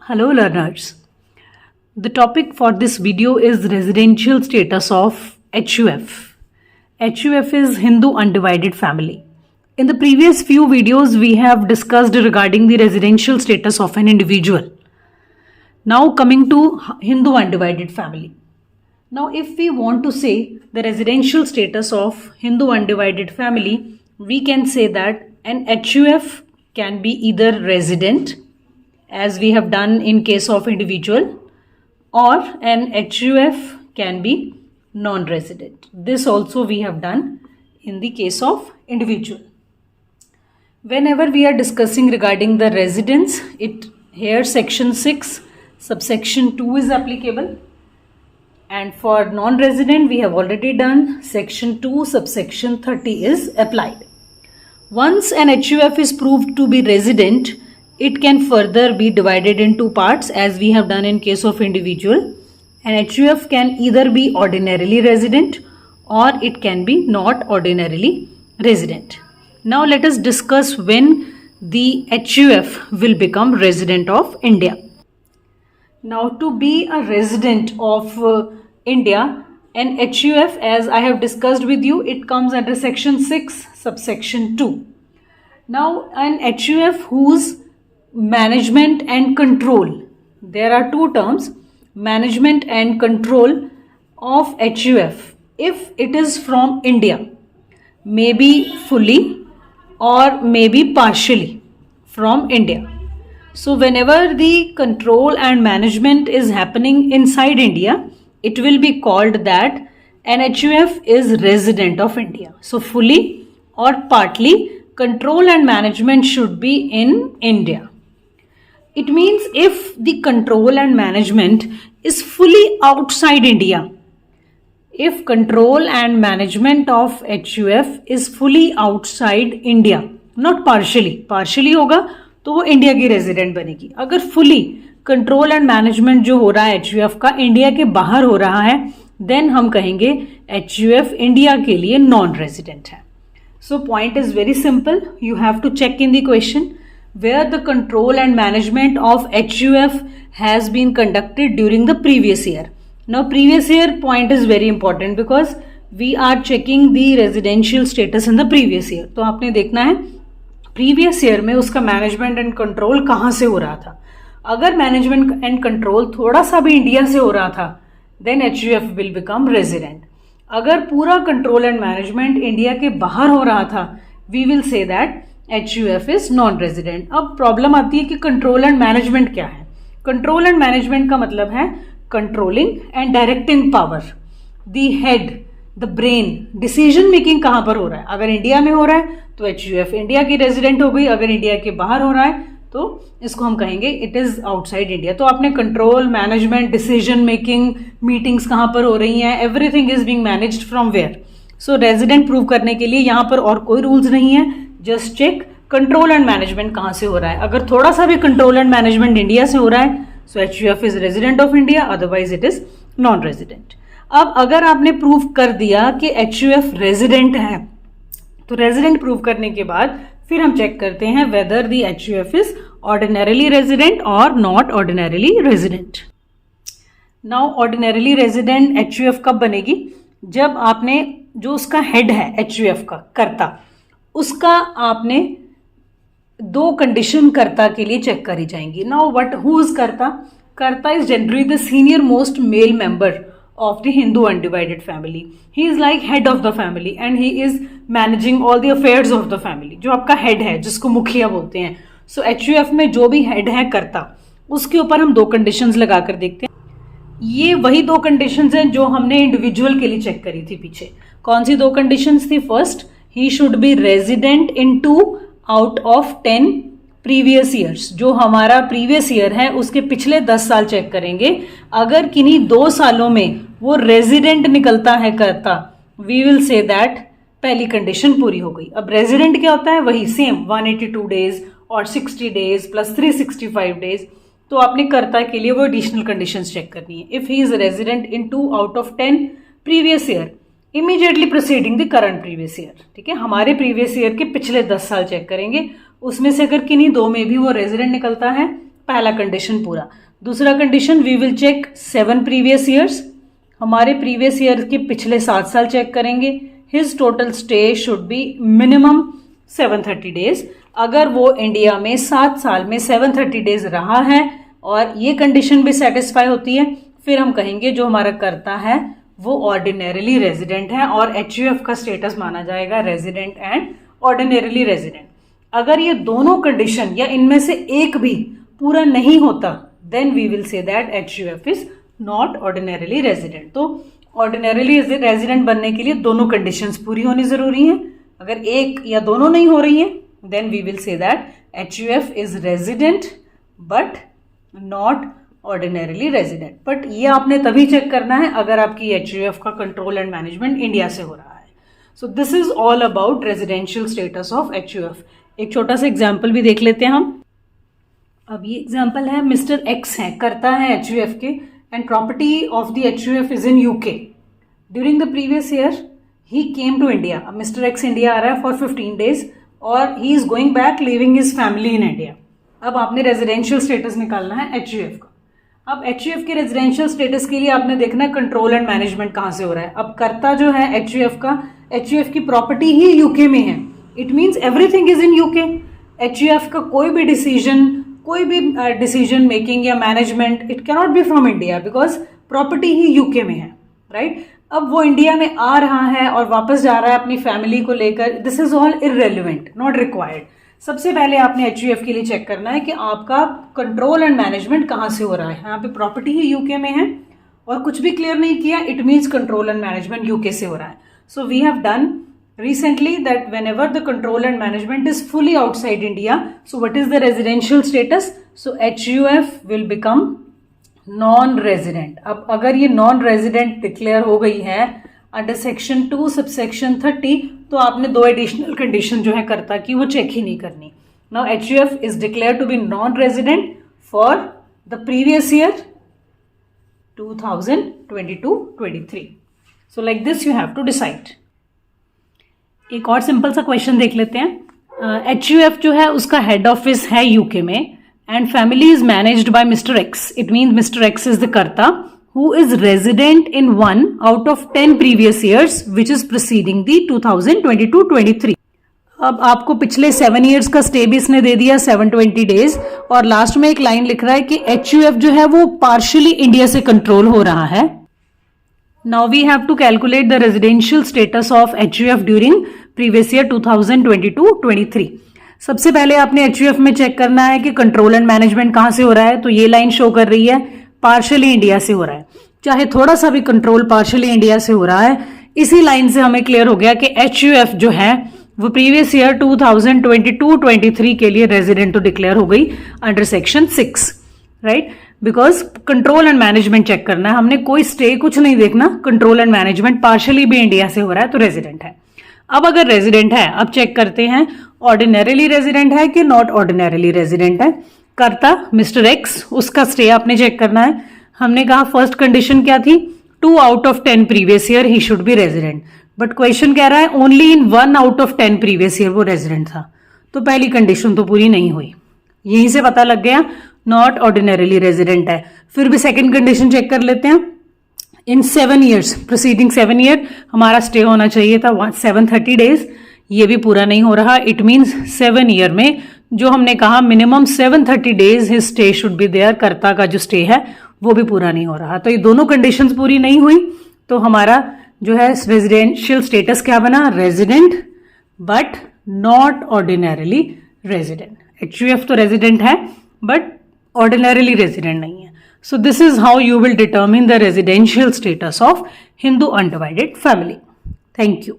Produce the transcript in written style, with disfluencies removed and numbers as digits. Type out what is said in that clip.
Hello learners. The topic for this video is residential status of HUF. HUF is Hindu undivided family. In the previous few videos we have discussed regarding the residential status of an individual. Now coming to Hindu undivided family. Now if we want to say the residential status of Hindu undivided family, we can say that an HUF can be either resident, as we have done in case of individual, or an HUF can be non-resident. This also we have done in the case of individual. Whenever we are discussing regarding the residence, here section 6 subsection 2 is applicable, and for non-resident we have already done section 2 subsection 30 is applied. Once an HUF is proved to be resident, it can further be divided in two parts as we have done in case of individual. An HUF can either be ordinarily resident or it can be not ordinarily resident. Now let us discuss when the HUF will become resident of India. Now to be a resident of India, an HUF, as I have discussed with you, it comes under section 6 subsection 2. Now an HUF whose management and control, there are two terms, management and control of HUF, if it is from India, may be fully or may be partially from India. So whenever the control and management is happening inside India, it will be called that an HUF is resident of India. So fully or partly control and management should be in India. It means if the control and management is fully outside India, if control and management of HUF is fully outside India, not partially होगा तो वो India की resident बनेगी. अगर fully control and management जो हो रहा है HUF का इंडिया के बाहर हो रहा है, देन हम कहेंगे HUF इंडिया के लिए नॉन रेजिडेंट है. So point is very simple. You have to check in the question where the control and management of HUF has been conducted during the previous year. Now previous year point is very important because we are checking the residential status in the previous year. तो आपने देखना है previous year में उसका management and control कहाँ से हो रहा था. अगर management and control थोड़ा सा भी इंडिया से हो रहा था, then HUF will become resident. अगर पूरा control and management इंडिया के बाहर हो रहा था, we will say that HUF is non-resident. अब प्रॉब्लम आती है कि कंट्रोल एंड मैनेजमेंट क्या है. कंट्रोल एंड मैनेजमेंट का मतलब है controlling and directing power, the head, the brain. Decision making कहाँ पर हो रहा है. अगर इंडिया में हो रहा है तो HUF इंडिया की रेजिडेंट हो गई. अगर इंडिया के बाहर हो रहा है तो इसको हम कहेंगे इट इज आउटसाइड इंडिया. तो आपने control, management, decision making, meetings कहाँ पर हो रही हैं, everything is being managed from where. So resident prove करने के लिए यहाँ पर और कोई रूल्स नहीं है. Just check control and management कहाँ से हो रहा है. अगर थोड़ा सा भी कंट्रोल एंड मैनेजमेंट इंडिया से हो रहा है सो HUF is resident of India, otherwise it is non resident. अब अगर आपने प्रूव कर दिया कि HUF रेजिडेंट है, तो रेजिडेंट प्रूव करने के बाद फिर हम चेक करते हैं whether the HUF is ordinarily resident और not ordinarily resident. Now ordinarily resident HUF कब बनेगी? जब आपने जो उसका हेड है HUF का कर्ता, उसका आपने दो कंडीशन कर्ता के लिए चेक करी जाएंगी. नाउ व्हाट हु इज कर्ता? कर्ता is generally the senior most male member of the Hindu undivided family. He is like head of the family and he is managing all the affairs of the family. जो आपका head है, जिसको मुखिया बोलते हैं. सो HUF में जो भी हेड है कर्ता, उसके ऊपर हम दो कंडीशंस लगा कर देखते हैं. ये वही दो कंडीशंस हैं जो हमने इंडिविजुअल के लिए चेक करी थी पीछे. कौन सी दो कंडीशंस थी? First, he should be resident in 2 out of 10 previous years. जो हमारा previous year है उसके पिछले 10 साल चेक करेंगे. अगर किन्हीं 2 सालों में वो resident निकलता है करता, we will say that पहली कंडीशन पूरी हो गई. अब resident क्या होता है? वही सेम 182 days और 60 days plus 365 days. तो आपने कर्ता के लिए वो एडिशनल कंडीशंस चेक करनी है. If he is resident in 2 out of 10 previous year, immediately proceeding the current previous year. ठीक है, हमारे प्रीवियस ईयर के पिछले 10 साल चेक करेंगे. उसमें से अगर किन्हीं दो में भी वो रेजिडेंट निकलता है, पहला कंडीशन पूरा। दूसरा condition, we will check 7 previous years, हमारे प्रीवियस ईयर के पिछले 7 साल चेक करेंगे। His total stay should be minimum 730 days. अगर वो इंडिया में 7 साल में 730 डेज रहा है और ये कंडीशन भी सेटिस्फाई होती है, फिर हम कहेंगे जो हमारा कर्ता है वो ऑर्डिनरीली रेजिडेंट है और HUF का स्टेटस माना जाएगा रेजिडेंट एंड ऑर्डिनरीली रेजिडेंट। अगर ये दोनों कंडीशन या इनमें से एक भी पूरा नहीं होता, then we will say that HUF is not ordinarily resident. तो ऑर्डिनरीली रेजिडेंट बनने के लिए दोनों कंडीशंस पूरी होनी जरूरी हैं। अगर एक या दोनों नहीं हो रही हैं, then we will say that HUF is resident but not ordinarily resident. But ये आपने तभी चेक करना है अगर आपकी HUF का कंट्रोल एंड मैनेजमेंट इंडिया से हो रहा है। So this is all about residential status of HUF। एक छोटा सा एग्जाम्पल भी देख लेते हैं हम। अब ये एग्जाम्पल है, मिस्टर एक्स है, करता है HUF के, and property of the HUF is in UK। During the previous year he came to India. अब मिस्टर एक्स इंडिया आ रहा है फॉर 15 डेज और he is going back leaving his family in India. अब आपने residential status निकालना है HUF का। अब HUF के रेजिडेंशियल स्टेटस के लिए आपने देखना है कंट्रोल एंड मैनेजमेंट कहाँ से हो रहा है। अब कर्ता जो है HUF का, HUF की प्रॉपर्टी ही UK में है, it means everything is in UK। HUF का कोई भी डिसीजन मेकिंग या management it cannot be from India because property he UK में है, राइट। अब वो इंडिया में आ रहा है और वापस जा रहा है अपनी फैमिली को लेकर, this is all irrelevant, not required. सबसे पहले आपने HUF के लिए चेक करना है कि आपका कंट्रोल एंड मैनेजमेंट कहाँ से हो रहा है। यहाँ पे प्रॉपर्टी ही UK में है और कुछ भी क्लियर नहीं किया, it means control and management UK से हो रहा है। So we have done recently that whenever the control and management is fully outside India, so what is the residential status? So HUF will become non-resident। अब अगर ये non-resident declare हो गई है अंडर सेक्शन 2 सबसेक्शन 30, तो आपने 2 additional condition जो है करता कि वो चेक ही नहीं करनी। Now HUF is declared to be non-resident for the previous year 2022-23। So like this you have to decide। एक और सिंपल सा क्वेश्चन देख लेते हैं। HUF जो है उसका हेड ऑफिस है UK में and family is managed by mister X. It means mister X is the karta who is resident in 1 out of 10 previous years which is preceding the 2022-23। अब आपको पिछले 7 ईयर्स का स्टे भी इसने दे दिया 720 डेज और लास्ट में एक लाइन लिख रहा है कि HUF जो है वो पार्शियली इंडिया से कंट्रोल हो रहा है। Now we have to calculate the residential status of HUF during previous year 2022-23। सबसे पहले आपने HUF में चेक करना है कि कंट्रोल एंड मैनेजमेंट कहाँ से हो रहा है, तो ये लाइन शो कर रही है पार्शियली इंडिया से हो रहा है। चाहे थोड़ा सा भी कंट्रोल पार्शियली इंडिया से हो रहा है, इसी लाइन से हमें क्लियर हो गया कि HUF जो है वो प्रीवियस ईयर 2022-23 के लिए रेजिडेंट तो डिक्लेयर हो गई under section 6, right. Because control and management check करना है हमने, कोई स्टे कुछ नहीं देखना, कंट्रोल एंड मैनेजमेंट पार्शियली भी इंडिया से हो रहा है तो रेजिडेंट है। अब अगर रेजिडेंट है, अब चेक करते हैं ऑर्डिनरीली रेजिडेंट है कि नॉट ऑर्डिनरीली रेजिडेंट है। करता मिस्टर एक्स, उसका स्टे आपने चेक करना है। हमने कहा फर्स्ट कंडीशन क्या थी, 2 out of 10 previous year he should be resident, but question कह रहा है only in 1 out of 10 previous year वो रेजिडेंट था, तो पहली कंडीशन तो पूरी नहीं हुई। यहीं से पता लग गया नॉट ऑर्डिनरीली रेजिडेंट है। फिर भी सेकंड कंडीशन चेक कर लेते हैं। इन 7 ईयर्स प्रोसीडिंग 7 ईयर हमारा स्टे होना चाहिए था 730 डेज, ये भी पूरा नहीं हो रहा। इट मीन्स 7 ईयर में जो हमने कहा minimum 730 days his stay should be there, कर्ता का जो स्टे है वो भी पूरा नहीं हो रहा। तो ये दोनों कंडीशंस पूरी नहीं हुई, तो हमारा जो है रेजिडेंशियल स्टेटस क्या बना, resident but not ordinarily resident. HUF तो रेजिडेंट है बट ऑर्डिनरीली रेजिडेंट नहीं है। So this is how you will determine the residential status of Hindu undivided family. Thank you.